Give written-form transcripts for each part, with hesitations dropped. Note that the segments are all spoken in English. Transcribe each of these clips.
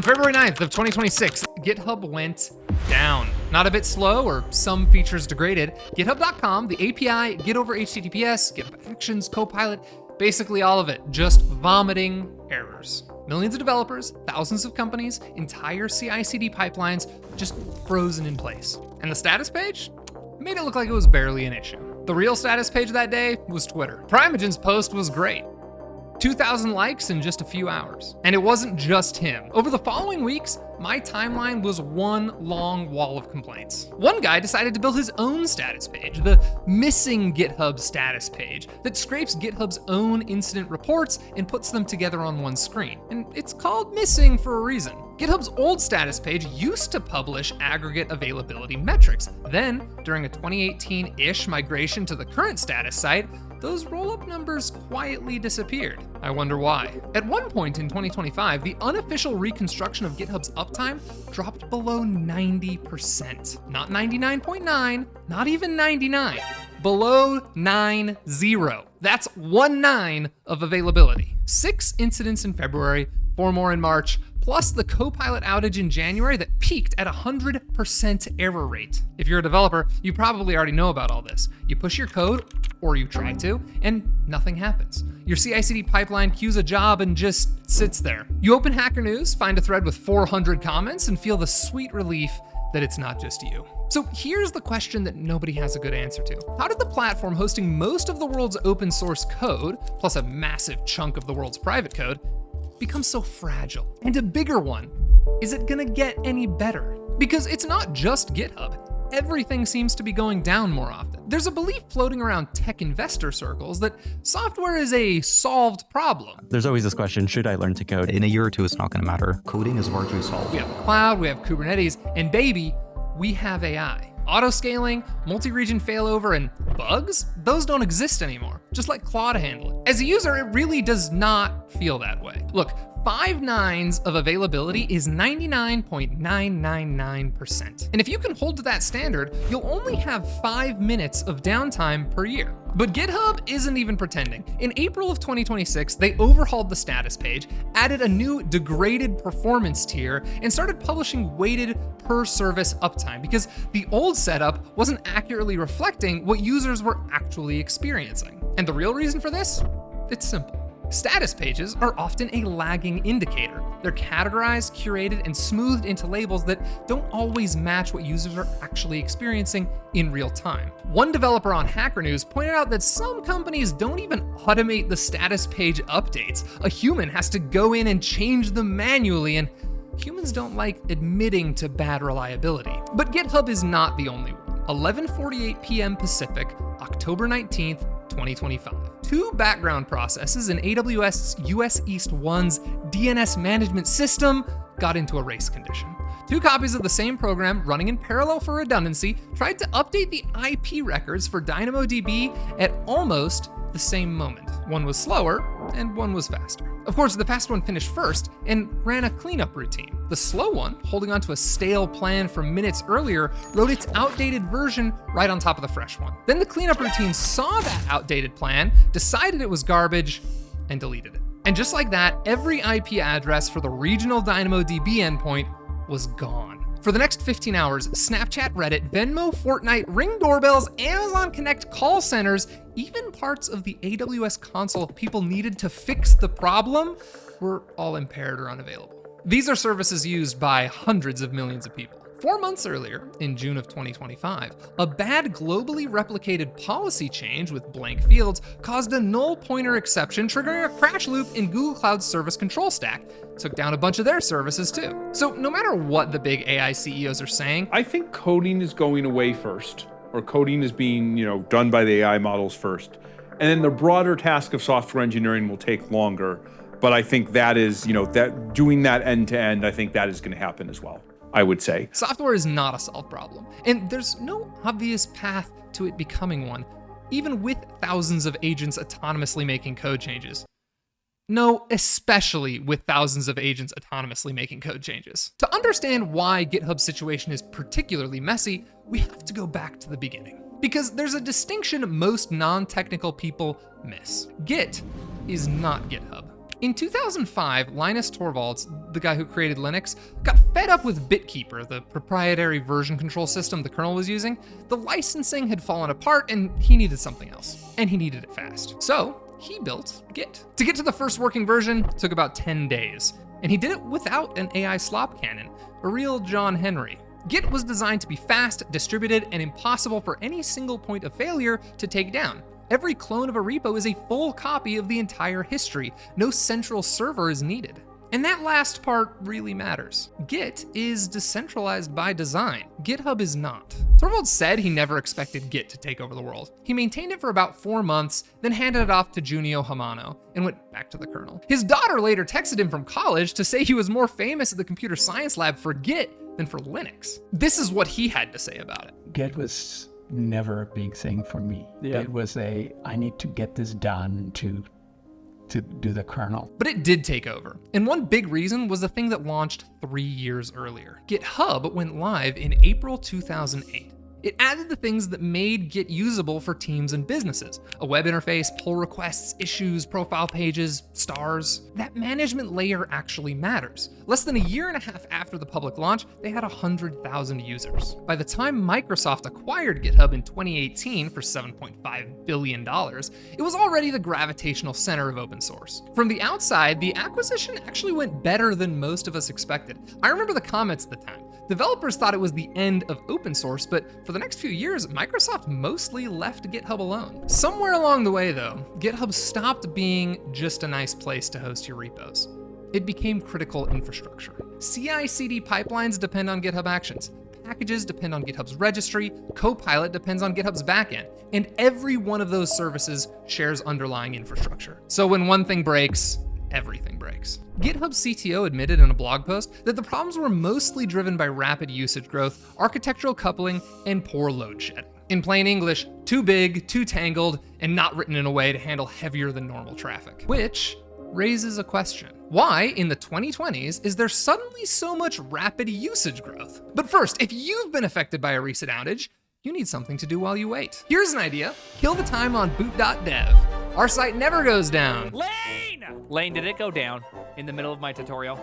On February 9th of 2026, GitHub went down. Not a bit slow or some features degraded. GitHub.com, the API, Git over HTTPS, GitHub Actions, Copilot, basically all of it, just vomiting errors. Millions of developers, thousands of companies, entire CI/CD pipelines just frozen in place. And the status page made it look like it was barely an issue. The real status page that day was Twitter. Primogen's post was great. 2,000 likes in just a few hours. And it wasn't just him. Over the following weeks, my timeline was one long wall of complaints. One guy decided to build his own status page, the missing GitHub status page, that scrapes GitHub's own incident reports and puts them together on one screen. And it's called missing for a reason. GitHub's old status page used to publish aggregate availability metrics. Then, during a 2018-ish migration to the current status site, those roll-up numbers quietly disappeared. I wonder why. At one point in 2025, the unofficial reconstruction of GitHub's uptime dropped below 90%. Not 99.9, not even 99. Below 90. That's 19 of availability. 6 incidents in February, 4 more in March, plus the Copilot outage in January that peaked at 100% error rate. If you're a developer, you probably already know about all this. You push your code, or you try to, and nothing happens. Your CI/CD pipeline queues a job and just sits there. You open Hacker News, find a thread with 400 comments, and feel the sweet relief that it's not just you. So here's the question that nobody has a good answer to. How did the platform hosting most of the world's open source code, plus a massive chunk of the world's private code, become so fragile? And a bigger one, is it gonna get any better? Because it's not just GitHub. Everything seems to be going down more often. There's a belief floating around tech investor circles that software is a solved problem. There's always this question, should I learn to code? In a year or two, it's not gonna matter. Coding is largely solved. We have the cloud, we have Kubernetes, and baby, we have AI. Auto-scaling, multi-region failover, and bugs? Those don't exist anymore, just let Claude handle it. As a user, it really does not feel that way. Look, 5 nines of availability is 99.999%. And if you can hold to that standard, you'll only have 5 minutes of downtime per year. But GitHub isn't even pretending. In April of 2026, they overhauled the status page, added a new degraded performance tier, and started publishing weighted per service uptime because the old setup wasn't accurately reflecting what users were actually experiencing. And the real reason for this? It's simple. Status pages are often a lagging indicator. They're categorized, curated, and smoothed into labels that don't always match what users are actually experiencing in real time. One developer on Hacker News pointed out that some companies don't even automate the status page updates. A human has to go in and change them manually, and humans don't like admitting to bad reliability. But GitHub is not the only one. 11:48 p.m. Pacific, October 19th, 2025. 2 background processes in AWS's US East 1's DNS management system got into a race condition. 2 copies of the same program running in parallel for redundancy tried to update the IP records for DynamoDB at almost the same moment. One was slower and one was faster. Of course, the fast one finished first and ran a cleanup routine. The slow one, holding onto a stale plan from minutes earlier, wrote its outdated version right on top of the fresh one. Then the cleanup routine saw that outdated plan, decided it was garbage, and deleted it. And just like that, every IP address for the regional DynamoDB endpoint was gone. For the next 15 hours, Snapchat, Reddit, Venmo, Fortnite, Ring doorbells, Amazon Connect call centers, even parts of the AWS console people needed to fix the problem were all impaired or unavailable. These are services used by hundreds of millions of people. 4 months earlier, in June of 2025, a bad globally replicated policy change with blank fields caused a null pointer exception, triggering a crash loop in Google Cloud's service control stack. Took down a bunch of their services too. So no matter what the big AI CEOs are saying, I think coding is going away first, or coding is being, done by the AI models first. And then the broader task of software engineering will take longer. But I think that is, that doing that end to end, I think that is going to happen as well, I would say. Software is not a solved problem, and there's no obvious path to it becoming one, even with thousands of agents autonomously making code changes. No, especially with thousands of agents autonomously making code changes. To understand why GitHub's situation is particularly messy, we have to go back to the beginning. Because there's a distinction most non-technical people miss. Git is not GitHub. In 2005, Linus Torvalds, the guy who created Linux, got fed up with BitKeeper, the proprietary version control system the kernel was using. The licensing had fallen apart and he needed something else, and he needed it fast. So he built Git. To get to the first working version took about 10 days, and he did it without an AI slop cannon, a real John Henry. Git was designed to be fast, distributed, and impossible for any single point of failure to take down. Every clone of a repo is a full copy of the entire history. No central server is needed. And that last part really matters. Git is decentralized by design. GitHub is not. Torvalds said he never expected Git to take over the world. He maintained it for about 4 months, then handed it off to Junio Hamano and went back to the kernel. His daughter later texted him from college to say he was more famous at the computer science lab for Git than for Linux. This is what he had to say about it. Git was never a big thing for me. Yeah. It was I need to get this done to do the kernel. But it did take over. And one big reason was the thing that launched 3 years earlier. GitHub went live in April 2008. It added the things that made Git usable for teams and businesses. A web interface, pull requests, issues, profile pages, stars. That management layer actually matters. Less than a year and a half after the public launch, they had 100,000 users. By the time Microsoft acquired GitHub in 2018 for $7.5 billion, it was already the gravitational center of open source. From the outside, the acquisition actually went better than most of us expected. I remember the comments at the time. Developers thought it was the end of open source, but for the next few years, Microsoft mostly left GitHub alone. Somewhere along the way though, GitHub stopped being just a nice place to host your repos. It became critical infrastructure. CI/CD pipelines depend on GitHub Actions. Packages depend on GitHub's registry, Copilot depends on GitHub's backend, and every one of those services shares underlying infrastructure. So when one thing breaks, everything breaks. GitHub's CTO admitted in a blog post that the problems were mostly driven by rapid usage growth, architectural coupling, and poor load shedding. In plain English, too big, too tangled, and not written in a way to handle heavier than normal traffic. Which raises a question. Why, in the 2020s, is there suddenly so much rapid usage growth? But first, if you've been affected by a recent outage, you need something to do while you wait. Here's an idea. Kill the time on boot.dev. Our site never goes down. Lane, did it go down in the middle of my tutorial?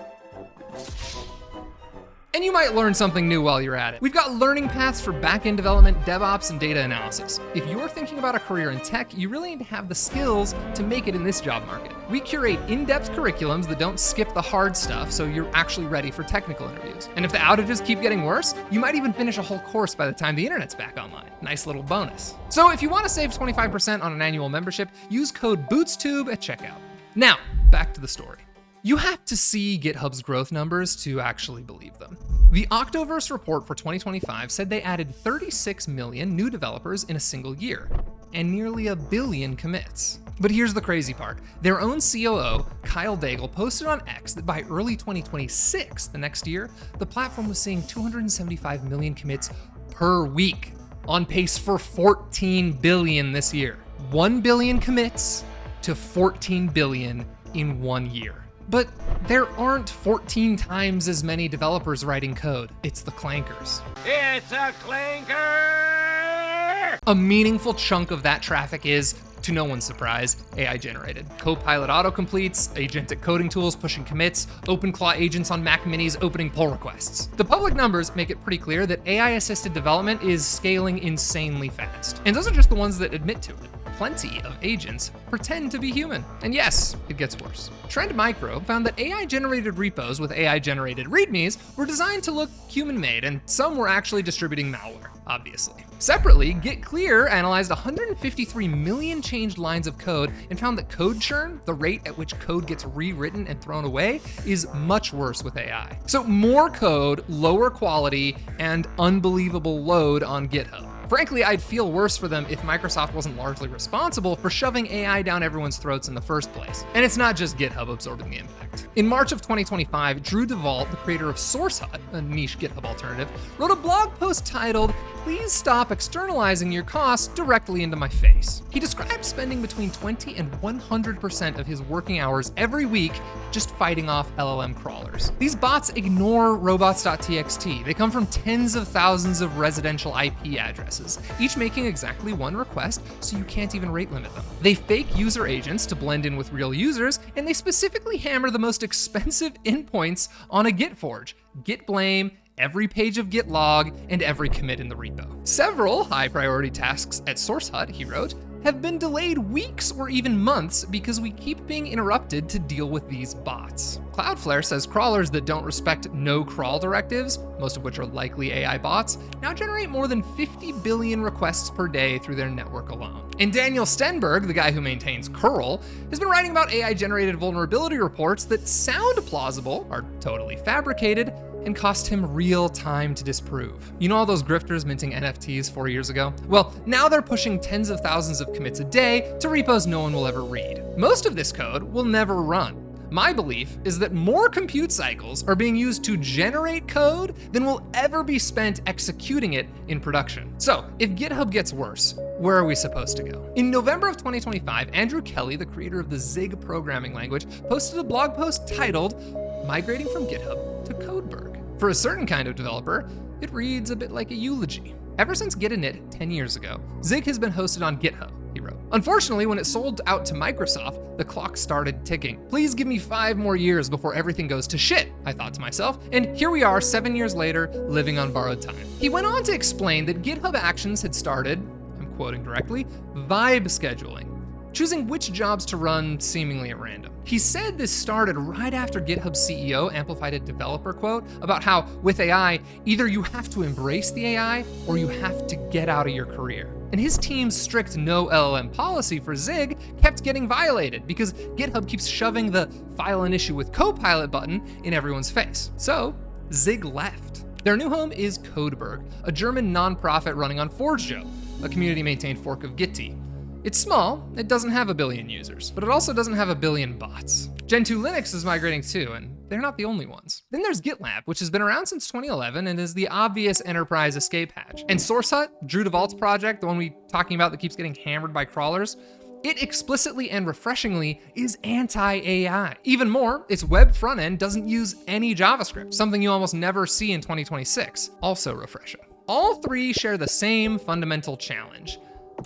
And you might learn something new while you're at it. We've got learning paths for back-end development, DevOps, and data analysis. If you're thinking about a career in tech, you really need to have the skills to make it in this job market. We curate in-depth curriculums that don't skip the hard stuff, so you're actually ready for technical interviews. And if the outages keep getting worse, you might even finish a whole course by the time the internet's back online. Nice little bonus. So if you want to save 25% on an annual membership, use code BOOTSTUBE at checkout. Now, back to the story. You have to see GitHub's growth numbers to actually believe them. The Octoverse report for 2025 said they added 36 million new developers in a single year, and nearly 1 billion commits. But here's the crazy part. Their own COO, Kyle Daigle, posted on X that by early 2026, the next year, the platform was seeing 275 million commits per week, on pace for 14 billion this year. 1 billion commits to 14 billion in 1 year. But there aren't 14 times as many developers writing code. It's the clankers. It's a clanker! A meaningful chunk of that traffic is, to no one's surprise, AI generated. Copilot autocompletes, agentic coding tools pushing commits, OpenClaw agents on Mac Minis opening pull requests. The public numbers make it pretty clear that AI-assisted development is scaling insanely fast. And those are just the ones that admit to it. Plenty of agents pretend to be human. And yes, it gets worse. Trend Micro found that AI-generated repos with AI-generated readmes were designed to look human-made, and some were actually distributing malware, obviously. Separately, GitClear analyzed 153 million changed lines of code and found that code churn, the rate at which code gets rewritten and thrown away, is much worse with AI. So more code, lower quality, and unbelievable load on GitHub. Frankly, I'd feel worse for them if Microsoft wasn't largely responsible for shoving AI down everyone's throats in the first place. And it's not just GitHub absorbing the impact. In March of 2025, Drew DeVault, the creator of SourceHut, a niche GitHub alternative, wrote a blog post titled, please stop externalizing your costs directly into my face. He described spending between 20 and 100% of his working hours every week just fighting off LLM crawlers. These bots ignore robots.txt. They come from tens of thousands of residential IP addresses, each making exactly one request, so you can't even rate limit them. They fake user agents to blend in with real users, and they specifically hammer the most expensive endpoints on a Git forge, Git blame, every page of Git log, and every commit in the repo. Several high priority tasks at SourceHut, he wrote, have been delayed weeks or even months because we keep being interrupted to deal with these bots. Cloudflare says crawlers that don't respect no crawl directives, most of which are likely AI bots, now generate more than 50 billion requests per day through their network alone. And Daniel Stenberg, the guy who maintains curl, has been writing about AI-generated vulnerability reports that sound plausible, are totally fabricated, and cost him real time to disprove. You know all those grifters minting NFTs 4 years ago? Well, now they're pushing tens of thousands of commits a day to repos no one will ever read. Most of this code will never run. My belief is that more compute cycles are being used to generate code than will ever be spent executing it in production. So, if GitHub gets worse, where are we supposed to go? In November of 2025, Andrew Kelly, the creator of the Zig programming language, posted a blog post titled Migrating from GitHub to Codeberg. For a certain kind of developer, it reads a bit like a eulogy. Ever since Gitinit 10 years ago, Zig has been hosted on GitHub, he wrote. Unfortunately, when it sold out to Microsoft, the clock started ticking. Please give me 5 more years before everything goes to shit, I thought to myself, and here we are 7 years later, living on borrowed time. He went on to explain that GitHub Actions had started, I'm quoting directly, vibe scheduling, choosing which jobs to run seemingly at random. He said this started right after GitHub's CEO amplified a developer quote about how, with AI, either you have to embrace the AI or you have to get out of your career. And his team's strict no LLM policy for Zig kept getting violated because GitHub keeps shoving the file an issue with Copilot button in everyone's face. So Zig left. Their new home is Codeberg, a German nonprofit running on ForgeJo, a community-maintained fork of Ghostty. It's small, it doesn't have 1 billion users, but it also doesn't have 1 billion bots. Gen 2 Linux is migrating too, and they're not the only ones. Then there's GitLab, which has been around since 2011 and is the obvious enterprise escape hatch. And SourceHut, Drew DeVault's project, the one we talking about that keeps getting hammered by crawlers, it explicitly and refreshingly is anti-AI. Even more, its web front end doesn't use any JavaScript, something you almost never see in 2026. Also refreshing. All three share the same fundamental challenge.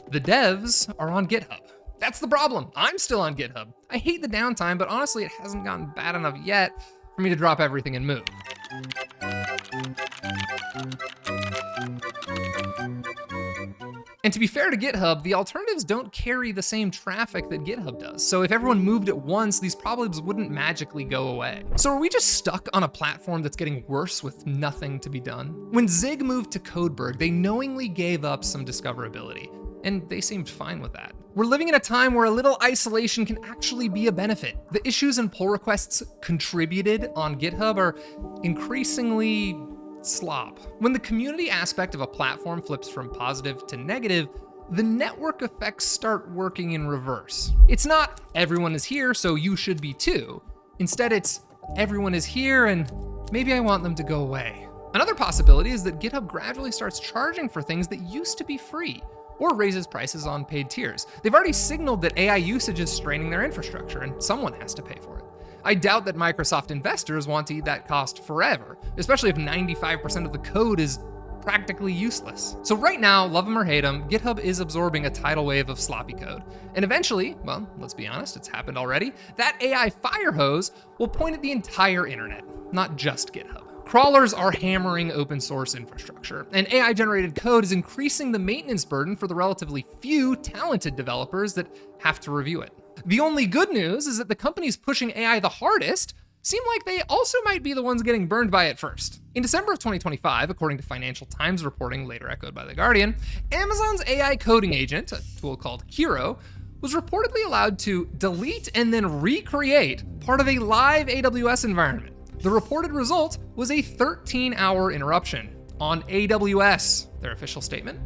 The devs are on GitHub. That's the problem. I'm still on GitHub. I hate the downtime, but honestly, it hasn't gotten bad enough yet for me to drop everything and move. And to be fair to GitHub, the alternatives don't carry the same traffic that GitHub does. So if everyone moved at once, these problems wouldn't magically go away. So are we just stuck on a platform that's getting worse with nothing to be done? When Zig moved to Codeberg, they knowingly gave up some discoverability, and they seemed fine with that. We're living in a time where a little isolation can actually be a benefit. The issues and pull requests contributed on GitHub are increasingly slop. When the community aspect of a platform flips from positive to negative, the network effects start working in reverse. It's not everyone is here, so you should be too. Instead, it's everyone is here and maybe I want them to go away. Another possibility is that GitHub gradually starts charging for things that used to be free, or raises prices on paid tiers. They've already signaled that AI usage is straining their infrastructure and someone has to pay for it. I doubt that Microsoft investors want to eat that cost forever, especially if 95% of the code is practically useless. So right now, love them or hate them, GitHub is absorbing a tidal wave of sloppy code. And eventually, well, let's be honest, it's happened already, that AI fire hose will point at the entire internet, not just GitHub. Crawlers are hammering open source infrastructure, and AI-generated code is increasing the maintenance burden for the relatively few talented developers that have to review it. The only good news is that the companies pushing AI the hardest seem like they also might be the ones getting burned by it first. In December of 2025, according to Financial Times reporting later echoed by The Guardian, Amazon's AI coding agent, a tool called Kiro, was reportedly allowed to delete and then recreate part of a live AWS environment. The reported result was a 13-hour interruption on AWS, their official statement.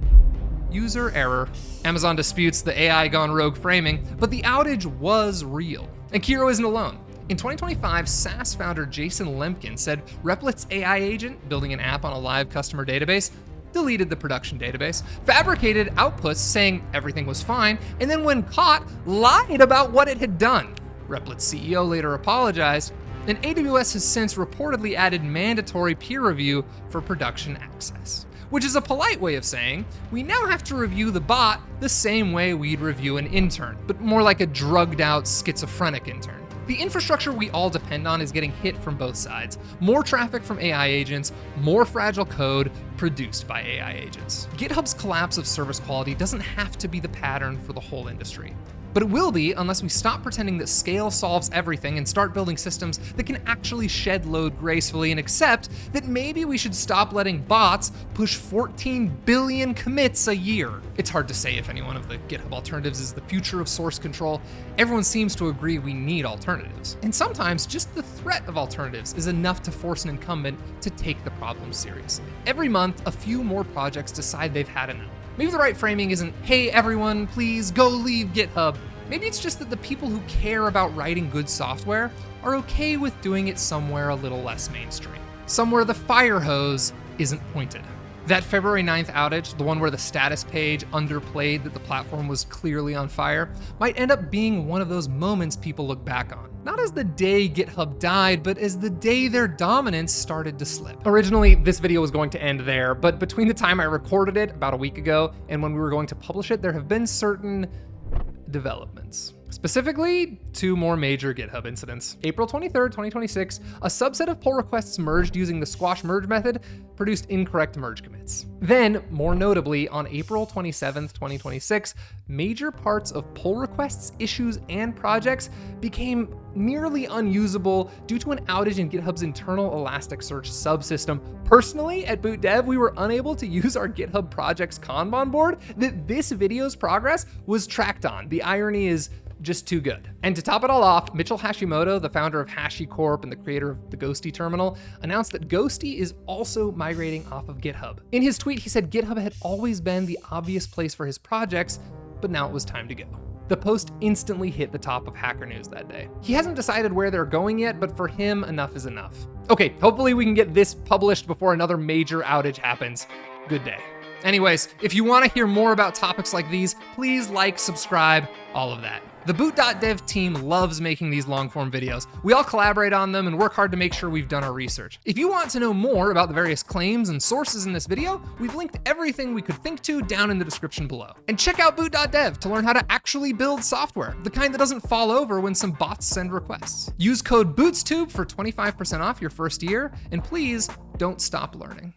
User error. Amazon disputes the AI gone rogue framing, but the outage was real. And Kiro isn't alone. In 2025, SaaS founder Jason Lemkin said Replit's AI agent, building an app on a live customer database, deleted the production database, fabricated outputs saying everything was fine, and then when caught, lied about what it had done. Replit CEO later apologized, and AWS has since reportedly added mandatory peer review for production access, which is a polite way of saying we now have to review the bot the same way we'd review an intern, but more like a drugged out schizophrenic intern. The infrastructure we all depend on is getting hit from both sides. More traffic from AI agents, more fragile code produced by AI agents. GitHub's collapse of service quality doesn't have to be the pattern for the whole industry. But it will be unless we stop pretending that scale solves everything and start building systems that can actually shed load gracefully and accept that maybe we should stop letting bots push 14 billion commits a year. It's hard to say if any one of the GitHub alternatives is the future of source control. Everyone seems to agree we need alternatives. And sometimes just the threat of alternatives is enough to force an incumbent to take the problem seriously. Every month, a few more projects decide they've had enough. Maybe the right framing isn't, hey everyone, please go leave GitHub. Maybe it's just that the people who care about writing good software are okay with doing it somewhere a little less mainstream. Somewhere the fire hose isn't pointed. That February 9th outage, the one where the status page underplayed that the platform was clearly on fire, might end up being one of those moments people look back on. Not as the day GitHub died, but as the day their dominance started to slip. Originally, this video was going to end there, but between the time I recorded it about a week ago and when we were going to publish it, there have been certain developments. Specifically, two more major GitHub incidents. April 23rd, 2026, a subset of pull requests merged using the squash merge method produced incorrect merge commits. Then, more notably, on April 27th, 2026, major parts of pull requests, issues, and projects became nearly unusable due to an outage in GitHub's internal Elasticsearch subsystem. Personally, at Boot Dev, we were unable to use our GitHub project's Kanban board that this video's progress was tracked on. The irony is just too good. And to top it all off, Mitchell Hashimoto, the founder of HashiCorp and the creator of the Ghostty terminal, announced that Ghostty is also migrating off of GitHub. In his tweet, he said GitHub had always been the obvious place for his projects, but now it was time to go. The post instantly hit the top of Hacker News that day. He hasn't decided where they're going yet, but for him, enough is enough. Okay, hopefully we can get this published before another major outage happens. Good day. Anyways, if you want to hear more about topics like these, please like, subscribe, all of that. The boot.dev team loves making these long-form videos. We all collaborate on them and work hard to make sure we've done our research. If you want to know more about the various claims and sources in this video, we've linked everything we could think to down in the description below. And check out boot.dev to learn how to actually build software, the kind that doesn't fall over when some bots send requests. Use code BOOTSTUBE for 25% off your first year, and please don't stop learning.